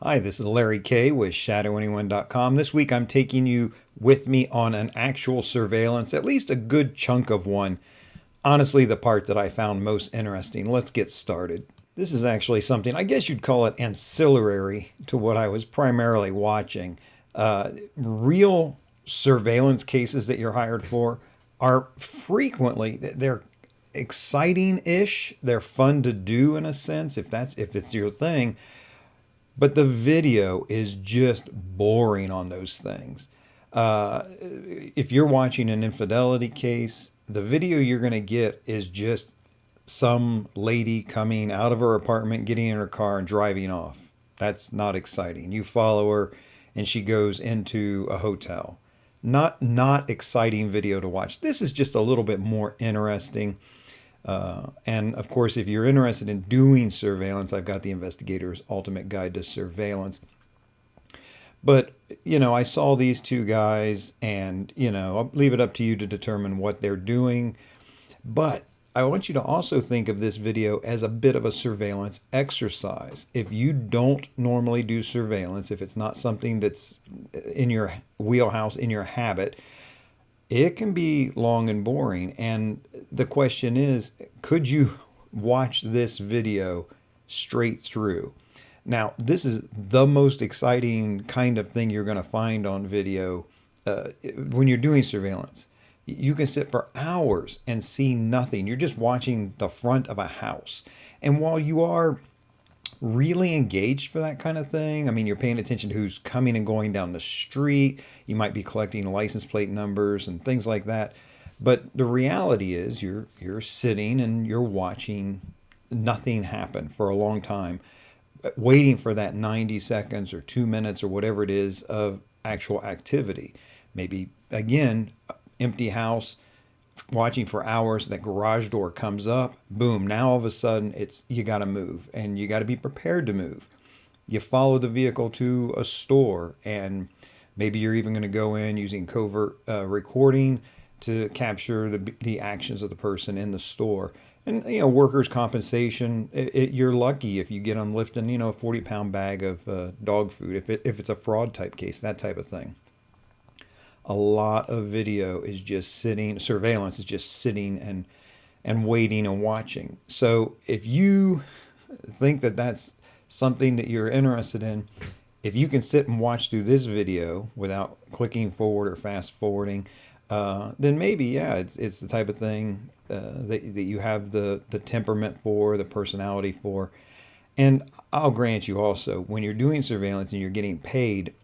Hi, this is Larry Kaye with ShadowAnyone.com. This week I'm taking you with me on an actual surveillance, at least a good chunk of one. Honestly, the part that I found most interesting. Let's get started. This is actually something, I guess you'd call it ancillary to what I was primarily watching. Real surveillance cases that you're hired for are frequently, they're exciting-ish. They're fun to do in a sense, if it's your thing. But the video is just boring on those things. If you're watching an infidelity case, the video you're going to get is just some lady coming out of her apartment, getting in her car, and driving off. That's not exciting. You follow her, and she goes into a hotel. Not exciting video to watch. This is just a little bit more interesting. And of course, if you're interested in doing surveillance, I've got the Investigator's Ultimate Guide to Surveillance. But, I saw these two guys and, I'll leave it up to you to determine what they're doing. But I want you to also think of this video as a bit of a surveillance exercise. If you don't normally do surveillance, if it's not something that's in your wheelhouse, in your habit, it can be long and boring. And the question is, could you watch this video straight through? Now, this is the most exciting kind of thing you're going to find on video when you're doing surveillance. You can sit for hours and see nothing. You're just watching the front of a house. And while you are really engaged for that kind of thing, I mean, you're paying attention to who's coming and going down the street. You might be collecting license plate numbers and things like that. But the reality is you're sitting and you're watching nothing happen for a long time, waiting for that 90 seconds or 2 minutes or whatever it is of actual activity. Maybe, again, empty house, watching for hours, that garage door comes up, boom, now all of a sudden you got to move, and you got to be prepared to move. You follow the vehicle to a store, and maybe you're even going to go in using covert recording to capture the actions of the person in the store. And, workers' compensation, you're lucky if you get them lifting, a 40-pound bag of dog food, if it's a fraud type case, that type of thing. A lot of video is just sitting, surveillance is just sitting and waiting and watching. So if you think that that's something that you're interested in, if you can sit and watch through this video without clicking forward or fast forwarding, then maybe, yeah, it's the type of thing that you have the temperament for, the personality for. And I'll grant you also, when you're doing surveillance and you're getting paid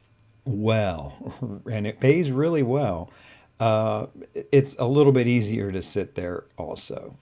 well, and it pays really well, it's a little bit easier to sit there also.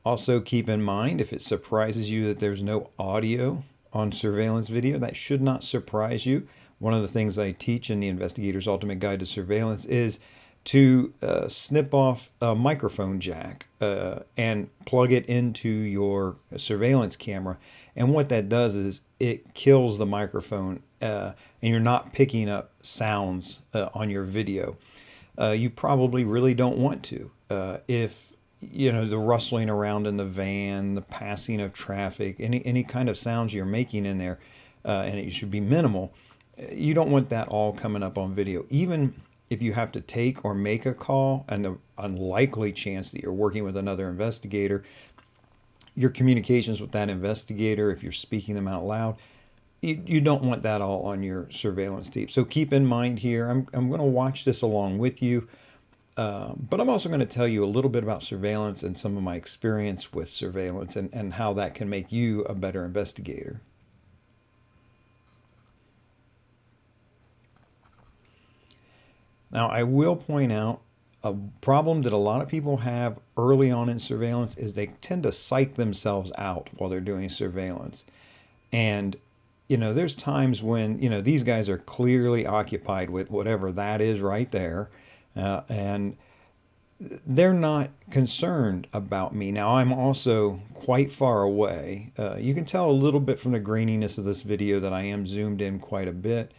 Also, keep in mind, if it surprises you that there's no audio on surveillance video, that should not surprise you. One of the things I teach in the Investigator's Ultimate Guide to Surveillance is to snip off a microphone jack and plug it into your surveillance camera. And what that does is it kills the microphone and you're not picking up sounds on your video. You probably really don't want to. If the rustling around in the van, the passing of traffic, any kind of sounds you're making in there, and it should be minimal, you don't want that all coming up on video. Even if you have to take or make a call, and the unlikely chance that you're working with another investigator, your communications with that investigator, if you're speaking them out loud, you don't want that all on your surveillance tape. So keep in mind here, I'm going to watch this along with you, but I'm also going to tell you a little bit about surveillance and some of my experience with surveillance and how that can make you a better investigator. Now, I will point out a problem that a lot of people have early on in surveillance is they tend to psych themselves out while they're doing surveillance. And, there's times when, these guys are clearly occupied with whatever that is right there. And they're not concerned about me. Now, I'm also quite far away. You can tell a little bit from the graininess of this video that I am zoomed in quite a bit.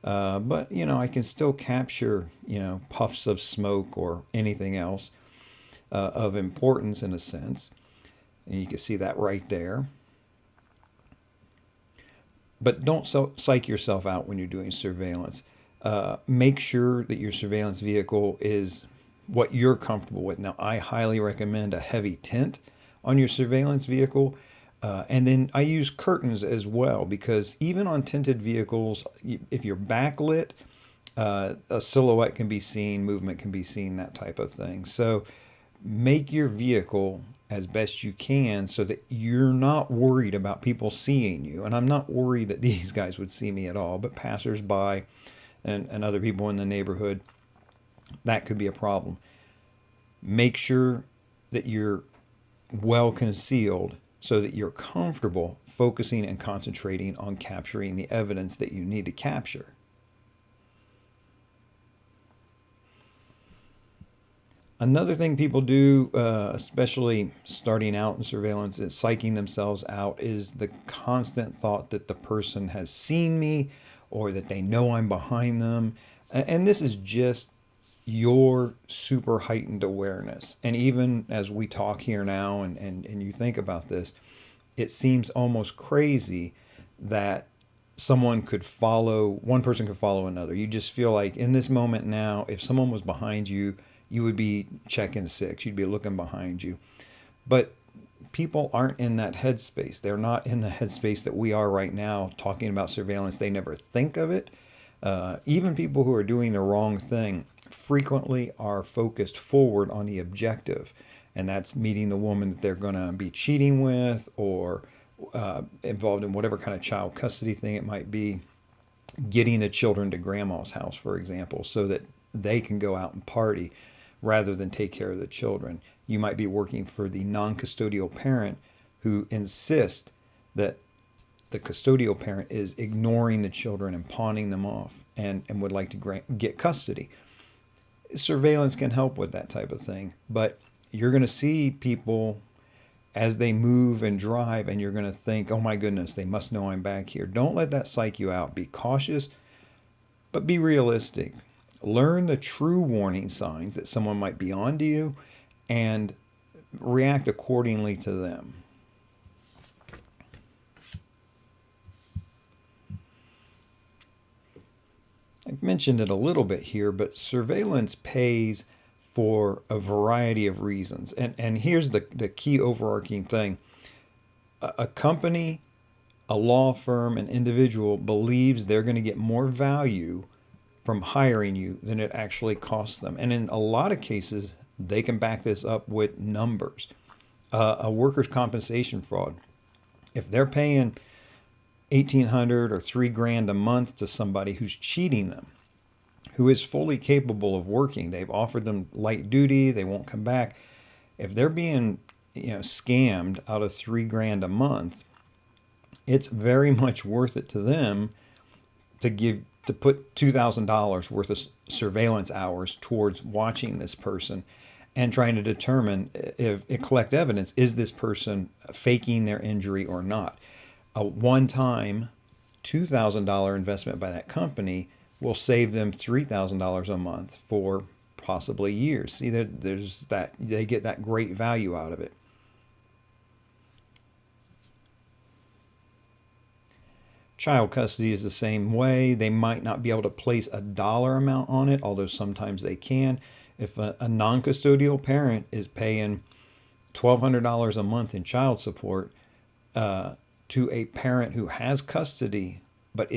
But, I can still capture, puffs of smoke or anything else of importance in a sense. And you can see that right there. But don't psych yourself out when you're doing surveillance. Make sure that your surveillance vehicle is what you're comfortable with. Now, I highly recommend a heavy tint on your surveillance vehicle. And then I use curtains as well, because even on tinted vehicles, if you're backlit, a silhouette can be seen, movement can be seen, that type of thing. So make your vehicle as best you can so that you're not worried about people seeing you. And I'm not worried that these guys would see me at all, but passersby and other people in the neighborhood, that could be a problem. Make sure that you're well concealed so that you're comfortable focusing and concentrating on capturing the evidence that you need to capture. Another thing people do, especially starting out in surveillance, is psyching themselves out, is the constant thought that the person has seen me or that they know I'm behind them. And this is just your super heightened awareness. And even as we talk here now and you think about this, it seems almost crazy that one person could follow another. You just feel like in this moment now, if someone was behind you, you would be checking six. You'd be looking behind you. But people aren't in that headspace. They're not in the headspace that we are right now talking about surveillance. They never think of it. Even people who are doing the wrong thing frequently are focused forward on the objective. And that's meeting the woman that they're going to be cheating with, or involved in whatever kind of child custody thing it might be. Getting the children to grandma's house, for example, so that they can go out and party rather than take care of the children. You might be working for the non-custodial parent who insists that the custodial parent is ignoring the children and pawning them off and would like to get custody. Surveillance can help with that type of thing, but you're going to see people as they move and drive, and you're going to think, oh my goodness, they must know I'm back here. Don't let that psych you out. Be cautious, but be realistic. Learn the true warning signs that someone might be onto you and react accordingly to them. I've mentioned it a little bit here, but surveillance pays for a variety of reasons. And here's the key overarching thing. A company, a law firm, an individual believes they're going to get more value from hiring you than it actually costs them. And in a lot of cases, they can back this up with numbers. A workers' compensation fraud, if they're paying $1,800 or $3,000 a month to somebody who's cheating them, who is fully capable of working, they've offered them light duty, they won't come back. If they're being scammed out of $3,000 a month, it's very much worth it to them to put $2,000 worth of surveillance hours towards watching this person and trying to determine collect evidence, is this person faking their injury or not. A one-time $2,000 investment by that company will save them $3,000 a month for possibly years. See, there's that, they get that great value out of it. Child custody is the same way. They might not be able to place a dollar amount on it, although sometimes they can. If a non-custodial parent is paying $1,200 a month in child support to a parent who has custody but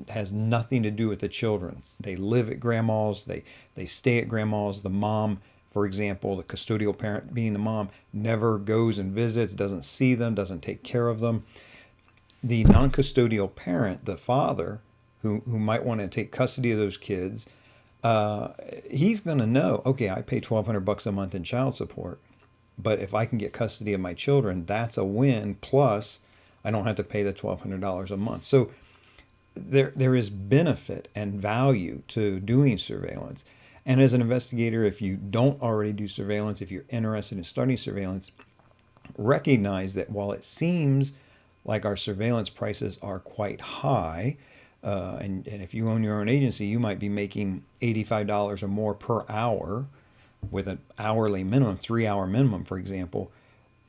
has nothing to do with the children, they live at grandma's, they stay at grandma's. The mom, for example, the custodial parent being the mom, never goes and visits, doesn't see them, doesn't take care of them. The non-custodial parent, the father, who might want to take custody of those kids, he's going to know, okay, I pay $1,200 a month in child support, but if I can get custody of my children, that's a win. Plus, I don't have to pay the $1,200 a month. So there is benefit and value to doing surveillance. And as an investigator, if you don't already do surveillance, if you're interested in starting surveillance, recognize that while it seems like our surveillance prices are quite high, And if you own your own agency, you might be making $85 or more per hour with an hourly minimum, 3 hour minimum, for example.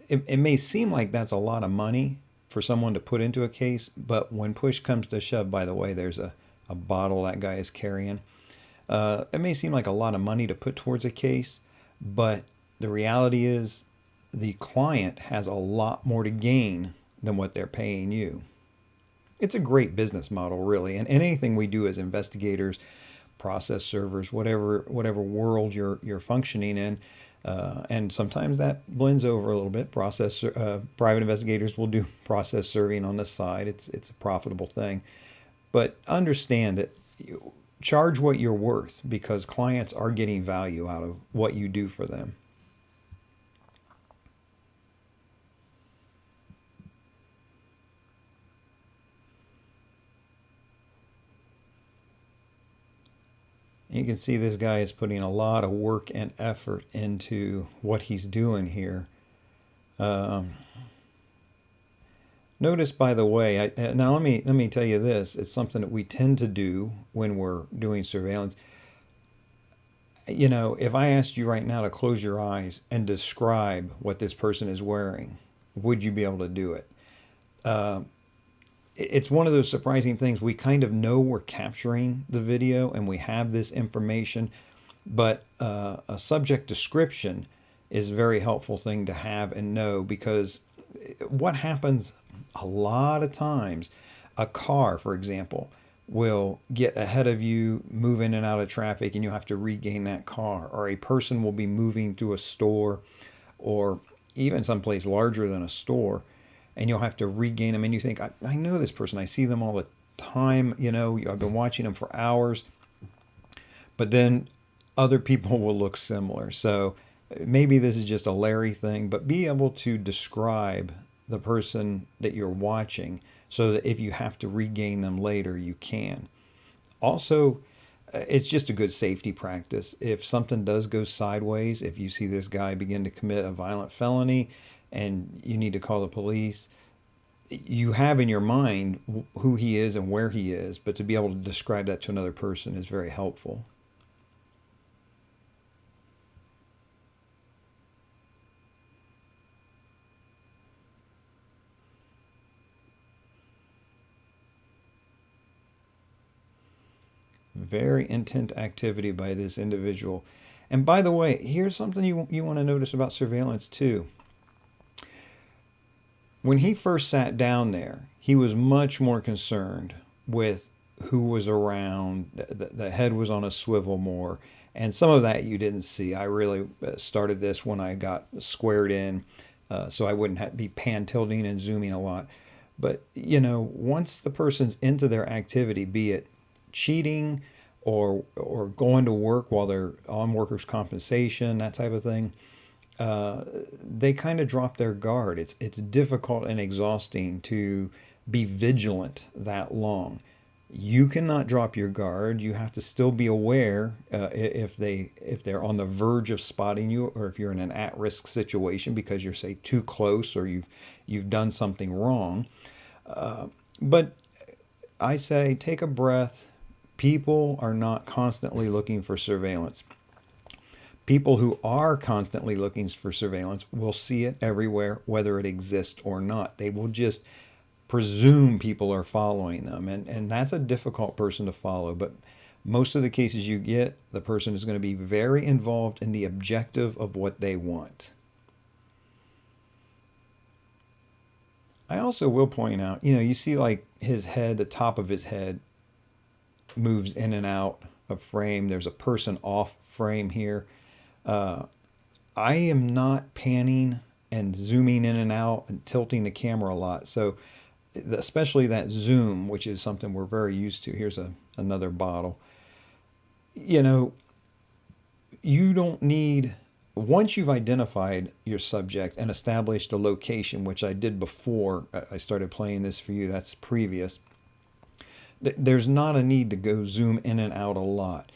It may seem like that's a lot of money for someone to put into a case, but when push comes to shove, by the way, there's a bottle that guy is carrying. It may seem like a lot of money to put towards a case, but the reality is the client has a lot more to gain than what they're paying you. It's a great business model, really. And anything we do as investigators, process servers, whatever world you're functioning in, and sometimes that blends over a little bit. Private investigators will do process serving on the side. It's a profitable thing, but understand that charge what you're worth, because clients are getting value out of what you do for them. You can see this guy is putting a lot of work and effort into what he's doing here. Notice, by the way, now let me tell you this. It's something that we tend to do when we're doing surveillance. You know, if I asked you right now to close your eyes and describe what this person is wearing, would you be able to do it? It's one of those surprising things. We kind of know we're capturing the video and we have this information, but a subject description is a very helpful thing to have and know, because what happens a lot of times, a car, for example, will get ahead of you, move in and out of traffic, and you have to regain that car. Or a person will be moving through a store, or even someplace larger than a store, and you'll have to regain them. And you think, I know this person. I see them all the time. You know, I've been watching them for hours. But then other people will look similar. So maybe this is just a Larry thing, but be able to describe the person that you're watching so that if you have to regain them later, you can. Also, it's just a good safety practice. If something does go sideways, if you see this guy begin to commit a violent felony and you need to call the police, you have in your mind who he is and where he is, but to be able to describe that to another person is very helpful. Very intent activity by this individual. And by the way, here's something you want to notice about surveillance too. When he first sat down there, he was much more concerned with who was around. The head was on a swivel more. And some of that you didn't see. I really started this when I got squared in, so I wouldn't be pan tilting and zooming a lot. But, you know, once the person's into their activity, be it cheating or going to work while they're on workers' compensation, that type of thing, they kind of drop their guard. It's difficult and exhausting to be vigilant that long. You cannot drop your guard. You have to still be aware if they're on the verge of spotting you, or if you're in an at-risk situation because you're, say, too close, or you've done something wrong. But I say take a breath. People are not constantly looking for surveillance. People who are constantly looking for surveillance will see it everywhere, whether it exists or not. They will just presume people are following them, and that's a difficult person to follow. But most of the cases you get, the person is going to be very involved in the objective of what they want. I also will point out, you know, you see like his head, the top of his head moves in and out of frame. There's a person off frame here. I am not panning and zooming in and out and tilting the camera a lot. So especially that zoom, which is something we're very used to. Here's another bottle. You know, you don't need, once you've identified your subject and established a location, which I did before I started playing this for you, that's previous, there's not a need to go zoom in and out a lot.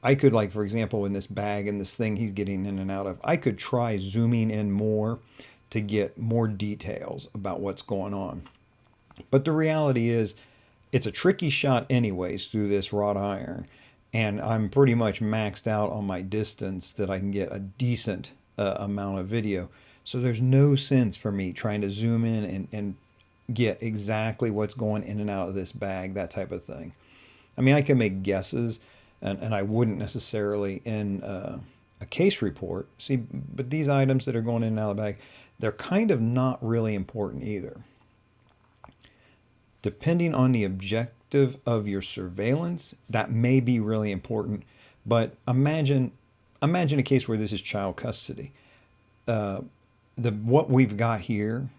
I could, like, for example, in this bag and this thing he's getting in and out of, I could try zooming in more to get more details about what's going on. But the reality is, It's a tricky shot anyways through this wrought iron, and I'm pretty much maxed out on my distance that I can get a decent amount of video. So there's no sense for me trying to zoom in and get exactly what's going in and out of this bag, that type of thing. I mean, I can make guesses, and I wouldn't necessarily in a case report. See, but these items that are going in and out of the bag, they're kind of not really important either. Depending on the objective of your surveillance, that may be really important. But imagine a case where this is child custody. What we've got here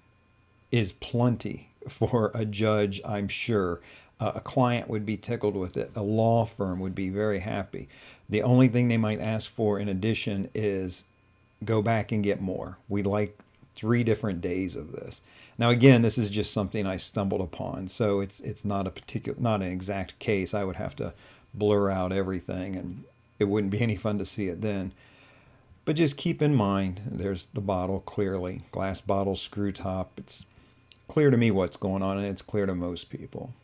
is plenty for a judge, I'm sure. A client would be tickled with it. A law firm would be very happy. The only thing they might ask for in addition is go back and get more. We'd like 3 different days of this. Now, again, this is just something I stumbled upon, so it's not an exact case. I would have to blur out everything, and it wouldn't be any fun to see it then. But just keep in mind, there's the bottle clearly, glass bottle, screw top. It's clear to me what's going on, and it's clear to most people.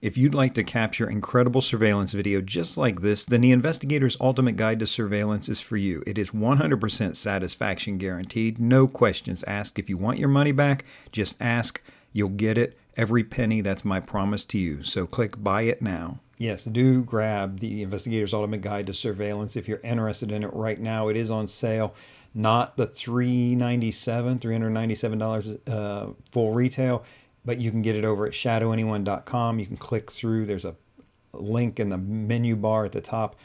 If you'd like to capture incredible surveillance video just like this, then the Investigator's Ultimate Guide to Surveillance is for you. It is 100% satisfaction guaranteed, no questions asked. If you want your money back, just ask. You'll get it, every penny. That's my promise to you. So click buy it now. Yes, do grab the Investigator's Ultimate Guide to Surveillance if you're interested in it right now. It is on sale. Not the $397 full retail, but you can get it over at ShadowAnyone.com. You can click through. There's a link in the menu bar at the top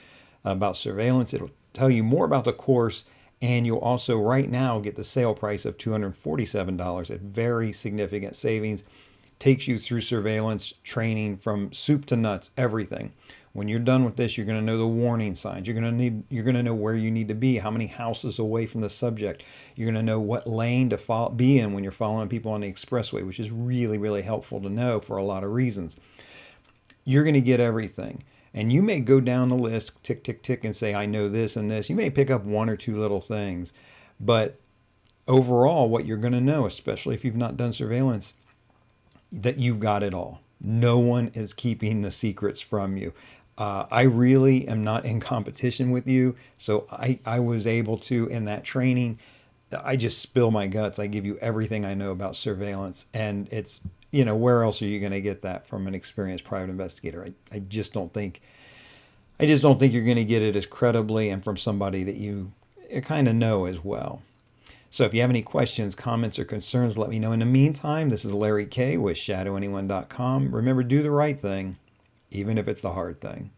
about surveillance. It'll tell you more about the course, and you'll also right now get the sale price of $247 at very significant savings. Takes you through surveillance training from soup to nuts, everything. When you're done with this, you're going to know the warning signs. You're going to know where you need to be, how many houses away from the subject. You're going to know what lane to be in when you're following people on the expressway, which is really, really helpful to know for a lot of reasons. You're going to get everything. And you may go down the list, tick, tick, tick, and say, I know this and this. You may pick up 1 or 2 little things. But overall, what you're going to know, especially if you've not done surveillance, that you've got it all. No one is keeping the secrets from you. I really am not in competition with you. So I was able to, in that training, I just spill my guts. I give you everything I know about surveillance. And it's, where else are you going to get that from an experienced private investigator? I just don't think you're going to get it as credibly and from somebody that you kind of know as well. So if you have any questions, comments, or concerns, let me know. In the meantime, this is Larry Kaye with ShadowAnyone.com. Remember, do the right thing, even if it's the hard thing.